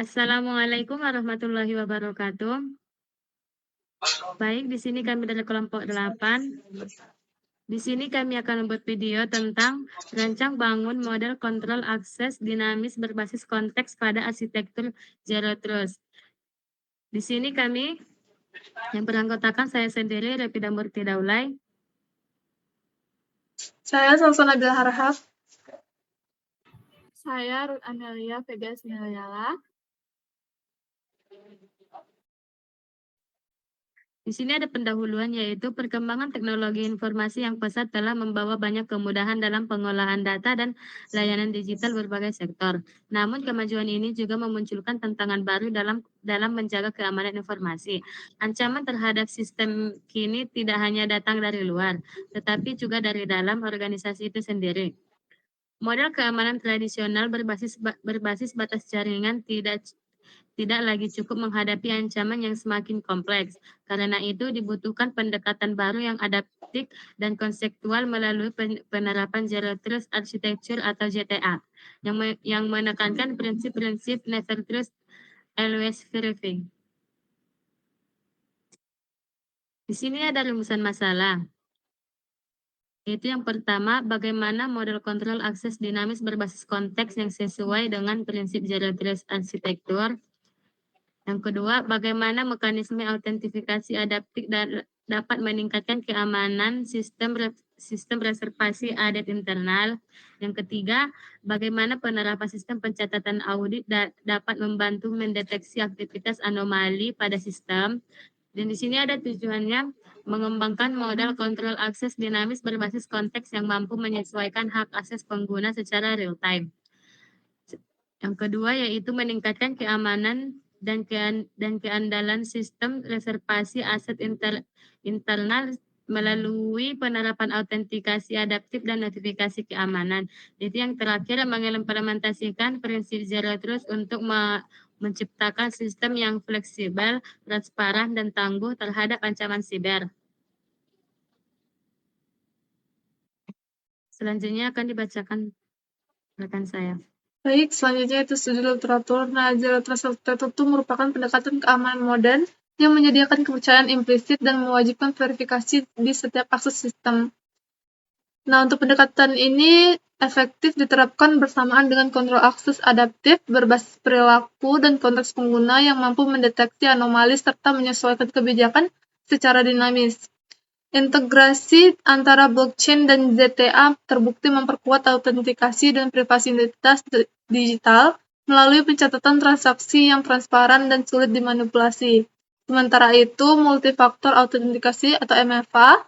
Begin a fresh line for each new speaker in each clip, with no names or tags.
Assalamualaikum warahmatullahi wabarakatuh. Baik, di sini kami dari kelompok 8. Di sini kami akan membuat video tentang rancang bangun model kontrol akses dinamis berbasis konteks pada arsitektur Zero Trust. Di sini kami yang beranggotakan saya sendiri, Repida Murti Daulay.
Saya Salsona Nabila Harahap.
Saya Ruth Amelia Vega Sinilayala.
Di sini ada pendahuluan, yaitu perkembangan teknologi informasi yang pesat telah membawa banyak kemudahan dalam pengolahan data dan layanan digital berbagai sektor. Namun kemajuan ini juga memunculkan tantangan baru dalam menjaga keamanan informasi. Ancaman terhadap sistem kini tidak hanya datang dari luar, tetapi juga dari dalam organisasi itu sendiri. Model keamanan tradisional berbasis batas jaringan tidak lagi cukup menghadapi ancaman yang semakin kompleks. Karena itu dibutuhkan pendekatan baru yang adaptif dan konseptual melalui penerapan Zero Trust Architecture atau ZTA yang menekankan prinsip-prinsip Never Trust, Always Verify. Di sini ada rumusan masalah. Itu yang pertama, bagaimana model kontrol akses dinamis berbasis konteks yang sesuai dengan prinsip Zero Trust Architecture. Yang kedua, bagaimana mekanisme autentifikasi adaptif dapat meningkatkan keamanan sistem reservasi audit internal. Yang ketiga, bagaimana penerapan sistem pencatatan audit dapat membantu mendeteksi aktivitas anomali pada sistem. Dan di sini ada tujuannya mengembangkan model kontrol akses dinamis berbasis konteks yang mampu menyesuaikan hak akses pengguna secara real time. Yang kedua yaitu meningkatkan keamanan dan keandalan sistem reservasi aset internal melalui penerapan autentikasi adaptif dan notifikasi keamanan. Jadi yang terakhir mengimplementasikan prinsip Zero Trust untuk menciptakan sistem yang fleksibel, transparan, dan tangguh terhadap ancaman siber. Selanjutnya akan dibacakan rekan saya.
Baik, selanjutnya itu studi literatur. Nah, Zero Trust Architecture itu merupakan pendekatan keamanan modern yang menyediakan kepercayaan implisit dan mewajibkan verifikasi di setiap akses sistem. Nah, untuk pendekatan ini efektif diterapkan bersamaan dengan kontrol akses adaptif berbasis perilaku dan konteks pengguna yang mampu mendeteksi anomali serta menyesuaikan kebijakan secara dinamis. Integrasi antara blockchain dan ZTA terbukti memperkuat autentikasi dan privasi identitas digital melalui pencatatan transaksi yang transparan dan sulit dimanipulasi. Sementara itu, multifaktor autentikasi atau MFA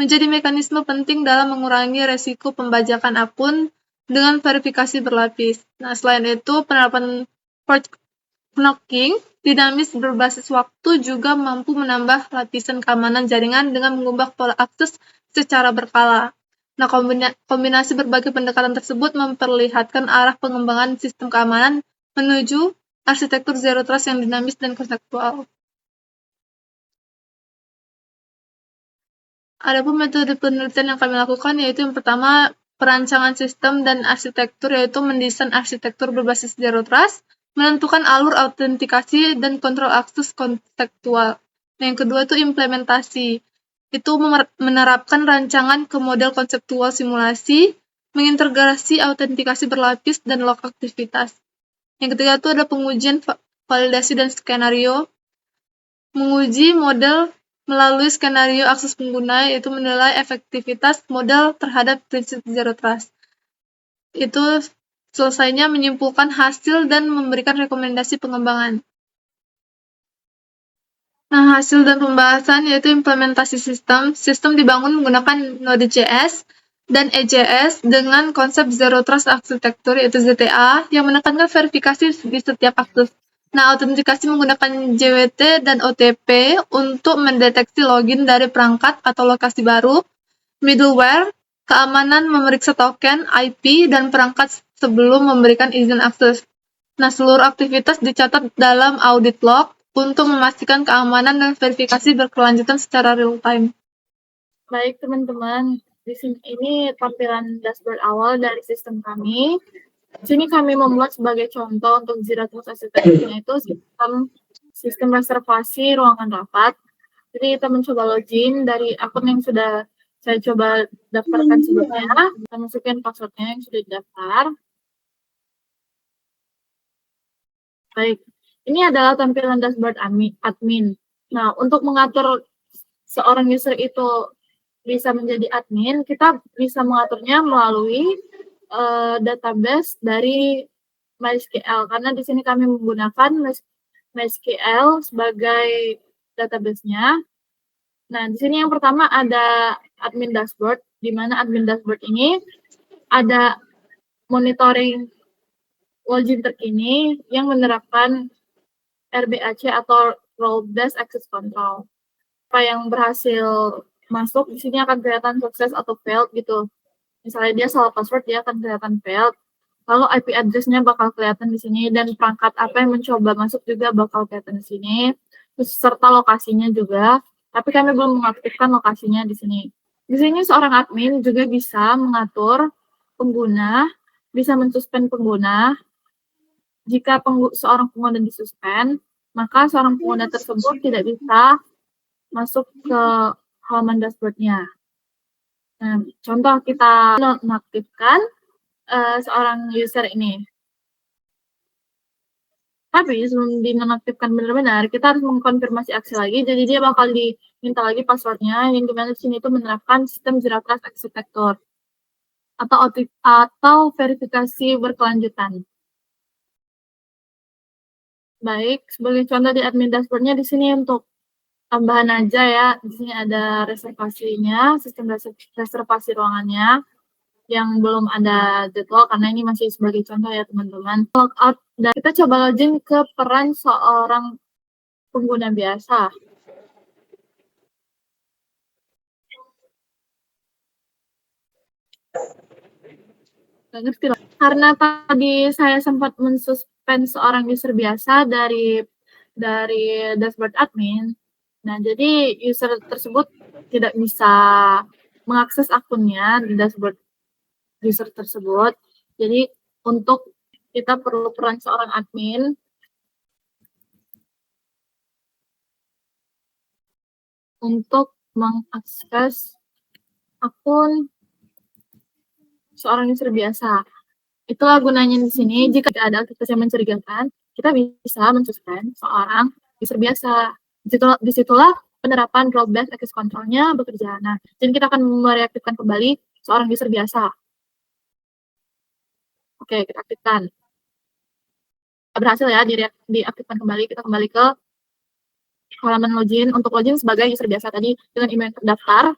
menjadi mekanisme penting dalam mengurangi resiko pembajakan akun dengan verifikasi berlapis. Nah, selain itu, penerapan port knocking dinamis berbasis waktu juga mampu menambah lapisan keamanan jaringan dengan mengubah pola akses secara berkala. Nah, kombinasi berbagai pendekatan tersebut memperlihatkan arah pengembangan sistem keamanan menuju arsitektur Zero Trust yang dinamis dan konseptual. Adapun metode penelitian yang kami lakukan yaitu yang pertama perancangan sistem dan arsitektur, yaitu mendesain arsitektur berbasis Zero Trust, menentukan alur autentikasi dan kontrol akses konseptual. Yang kedua itu implementasi, itu menerapkan rancangan ke model konseptual simulasi, mengintegrasi autentikasi berlapis dan log aktivitas. Yang ketiga itu ada pengujian validasi dan skenario, menguji model melalui skenario akses pengguna, yaitu menilai efektivitas model terhadap prinsip Zero Trust. Itu selesainya menyimpulkan hasil dan memberikan rekomendasi pengembangan. Nah, hasil dan pembahasan yaitu implementasi sistem. Sistem dibangun menggunakan Node.js dan EJS dengan konsep Zero Trust Architecture yaitu ZTA yang menekankan verifikasi di setiap akses. Nah, autentikasi menggunakan JWT dan OTP untuk mendeteksi login dari perangkat atau lokasi baru. Middleware, keamanan memeriksa token, IP, dan perangkat sebelum memberikan izin akses. Nah, seluruh aktivitas dicatat dalam audit log untuk memastikan keamanan dan verifikasi berkelanjutan secara real time.
Baik teman-teman, di sini ini tampilan dashboard awal dari sistem kami. Di sini kami membuat sebagai contoh untuk Zero Trust Architecture-nya itu sistem reservasi ruangan rapat. Jadi kita mencoba login dari akun yang sudah saya coba daftarkan sebelumnya. Kita masukin passwordnya yang sudah didaftar. Baik, ini adalah tampilan dashboard admin. Nah, untuk mengatur seorang user itu bisa menjadi admin, kita bisa mengaturnya melalui database dari MySQL, karena di sini kami menggunakan MySQL sebagai database-nya. Nah, di sini yang pertama ada admin dashboard, di mana admin dashboard ini ada monitoring login terkini yang menerapkan RBAC atau Role Based Access Control. Apa yang berhasil masuk di sini akan kelihatan sukses atau failed gitu. Misalnya dia salah password, dia akan kelihatan failed. Lalu IP address-nya bakal kelihatan di sini, dan perangkat apa yang mencoba masuk juga bakal kelihatan di sini, serta lokasinya juga. Tapi kami belum mengaktifkan lokasinya di sini. Di sini seorang admin juga bisa mengatur pengguna, bisa mensuspend pengguna. Jika seorang pengguna disuspend, maka seorang pengguna tersebut tidak bisa masuk ke halaman dashboard-nya. Nah, contoh kita nonaktifkan seorang user ini. Tapi sebelum dinonaktifkan benar-benar, kita harus mengkonfirmasi aksi lagi. Jadi dia bakal diminta lagi passwordnya, yang dimana di sini itu menerapkan sistem Zero Trust Architecture atau verifikasi berkelanjutan. Baik, sebagai contoh di admin dashboard-nya di sini untuk tambahan aja ya. Di sini ada reservasinya, sistem reservasi ruangannya yang belum ada jadwal, karena ini masih sebagai contoh ya teman-teman. Logout, dan kita coba login ke peran seorang pengguna biasa. Nggak ngerti lah. Karena tadi saya sempat mensuspend seorang user biasa dari dashboard admin. Nah, jadi user tersebut tidak bisa mengakses akunnya di dashboard user tersebut. Jadi untuk kita perlu peran seorang admin untuk mengakses akun seorang user biasa. Itulah gunanya di sini. Jika ada aktivitas yang mencurigakan, kita bisa mensuspend seorang user biasa. Disitulah penerapan role-based access control-nya bekerja. Nah, jadi kita akan mereaktifkan kembali seorang user biasa. Oke, kita aktifkan. Berhasil ya, diaktifkan kembali. Kita kembali ke halaman login. Untuk login sebagai user biasa tadi dengan email terdaftar.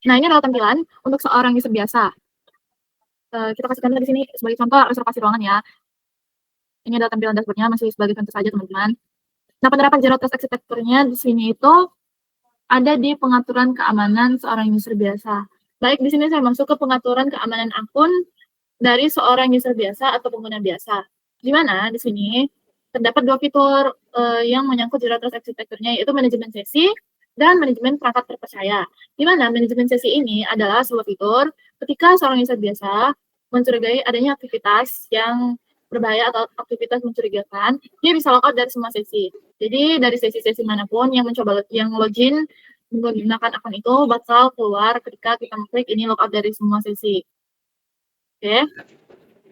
Nah, ini adalah tampilan untuk seorang user biasa. Kita kasihkan di sini sebagai contoh reservasi ruangan ya. Ini adalah tampilan dashboard-nya, masih sebagai contoh saja teman-teman. Nah, penerapan Zero Trust Architecture-nya di sini itu ada di pengaturan keamanan seorang user biasa. Baik, di sini saya masuk ke pengaturan keamanan akun dari seorang user biasa atau pengguna biasa. Di mana di sini terdapat dua fitur yang menyangkut Zero Trust Architecture-nya, yaitu manajemen sesi dan manajemen perangkat terpercaya. Di mana manajemen sesi ini adalah sebuah fitur ketika seorang user biasa mencurigai adanya aktivitas yang berbahaya atau aktivitas mencurigakan, dia bisa logout dari semua sesi. Jadi dari sesi-sesi manapun yang login menggunakan akun itu bakal keluar ketika kita mengklik ini logout dari semua sesi. Oke.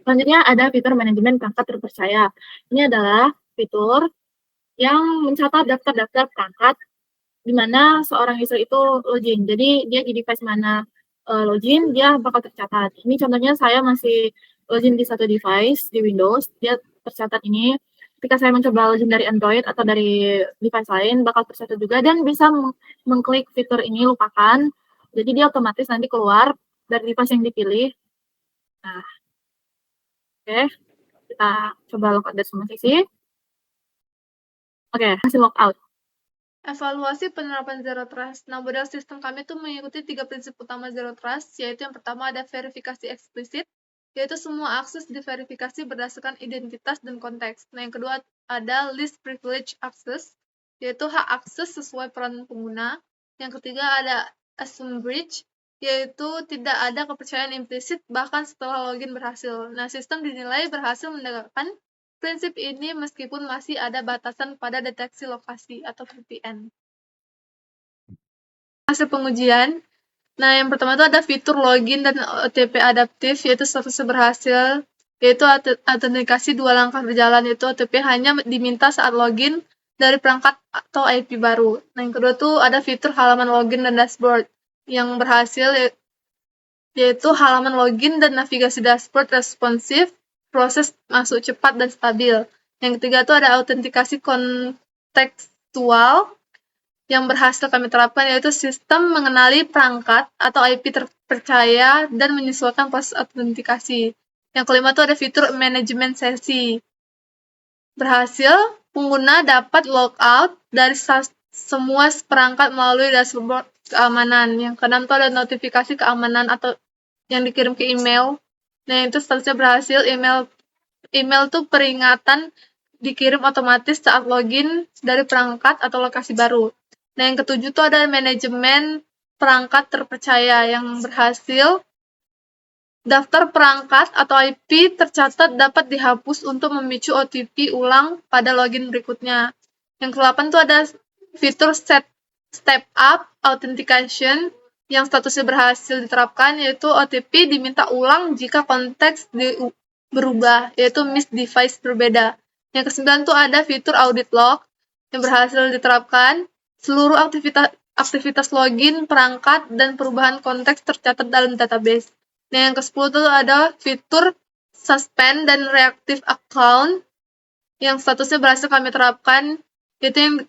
Selanjutnya ada fitur manajemen perangkat terpercaya. Ini adalah fitur yang mencatat daftar-daftar perangkat di mana seorang user itu login. Jadi dia di device mana login, dia bakal tercatat. Ini contohnya saya masih login di satu device di Windows, dia tercatat ini. Ketika saya mencoba login dari Android atau dari device lain, bakal tercatat juga, dan bisa mengklik fitur ini lupakan. Jadi dia otomatis nanti keluar dari device yang dipilih. Nah, oke, kita coba logout dari semua sesi. Oke, hasil logout.
Evaluasi penerapan Zero Trust. Nah, model sistem kami itu mengikuti 3 prinsip utama Zero Trust, yaitu yang pertama ada verifikasi eksplisit, yaitu semua akses diverifikasi berdasarkan identitas dan konteks. Nah, yang kedua ada least privilege access, yaitu hak akses sesuai peran pengguna. Yang ketiga ada assume breach, yaitu tidak ada kepercayaan implisit bahkan setelah login berhasil. Nah, sistem dinilai berhasil menegakkan prinsip ini meskipun masih ada batasan pada deteksi lokasi atau VPN. Hasil pengujian. Nah, yang pertama itu ada fitur login dan OTP adaptif, yaitu statusnya berhasil, yaitu autentikasi 2 langkah berjalan, yaitu OTP hanya diminta saat login dari perangkat atau IP baru. Nah, yang kedua tuh ada fitur halaman login dan dashboard yang berhasil, yaitu halaman login dan navigasi dashboard responsif, proses masuk cepat dan stabil. Yang ketiga tuh ada autentikasi kontekstual yang berhasil kami terapkan, yaitu sistem mengenali perangkat atau IP terpercaya dan menyesuaikan proses autentikasi. Yang kelima itu ada fitur manajemen sesi. Berhasil, pengguna dapat logout dari semua perangkat melalui dashboard keamanan. Yang keenam itu ada notifikasi keamanan atau yang dikirim ke email. Nah, itu statusnya berhasil. Email tuh peringatan dikirim otomatis saat login dari perangkat atau lokasi baru. Nah, yang ketujuh tuh ada manajemen perangkat terpercaya yang berhasil. Daftar perangkat atau IP tercatat dapat dihapus untuk memicu OTP ulang pada login berikutnya. Yang ke-8 tuh ada fitur step up authentication yang statusnya berhasil diterapkan, yaitu OTP diminta ulang jika konteks berubah, yaitu miss device berbeda. Yang ke-9 tuh ada fitur audit log yang berhasil diterapkan. Seluruh aktivitas login, perangkat, dan perubahan konteks tercatat dalam database. Nah, yang ke-10 tuh ada fitur suspend dan reactive account yang statusnya berhasil kami terapkan, yaitu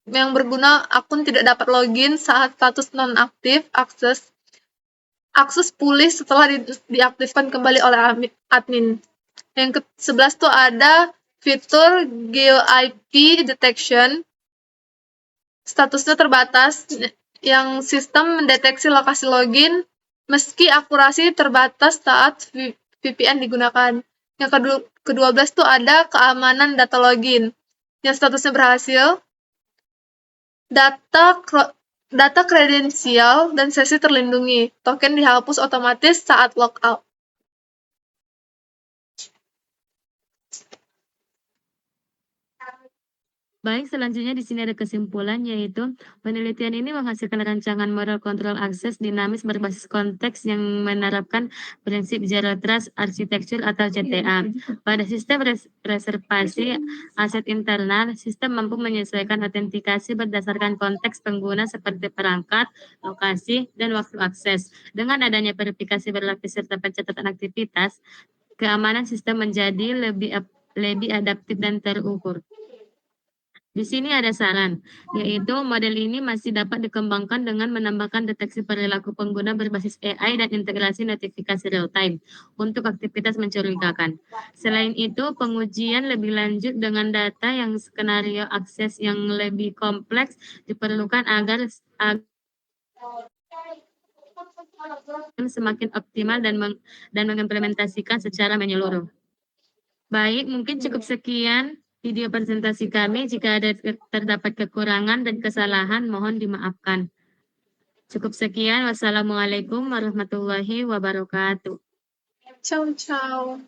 yang berguna akun tidak dapat login saat status nonaktif, akses pulih setelah diaktifkan kembali oleh admin. Yang ke-11 tuh ada fitur GeoIP detection, statusnya terbatas, yang sistem mendeteksi lokasi login meski akurasi terbatas saat VPN digunakan. Yang ke-12 tuh ada keamanan data login yang statusnya berhasil. Data kredensial dan sesi terlindungi. Token dihapus otomatis saat logout.
Baik, selanjutnya di sini ada kesimpulan, yaitu penelitian ini menghasilkan rancangan model kontrol akses dinamis berbasis konteks yang menerapkan prinsip Zero Trust Architecture atau ZTA. Pada sistem reservasi aset internal, sistem mampu menyesuaikan autentikasi berdasarkan konteks pengguna seperti perangkat, lokasi, dan waktu akses. Dengan adanya verifikasi berlapis serta pencatatan aktivitas, keamanan sistem menjadi lebih adaptif dan terukur. Di sini ada saran, yaitu model ini masih dapat dikembangkan dengan menambahkan deteksi perilaku pengguna berbasis AI dan integrasi notifikasi real-time untuk aktivitas mencurigakan. Selain itu, pengujian lebih lanjut dengan data yang skenario akses yang lebih kompleks diperlukan agar semakin optimal dan mengimplementasikan secara menyeluruh. Baik, mungkin cukup sekian video presentasi kami. Jika ada terdapat kekurangan dan kesalahan, mohon dimaafkan. Cukup sekian. Wassalamualaikum warahmatullahi wabarakatuh.
Ciao, ciao.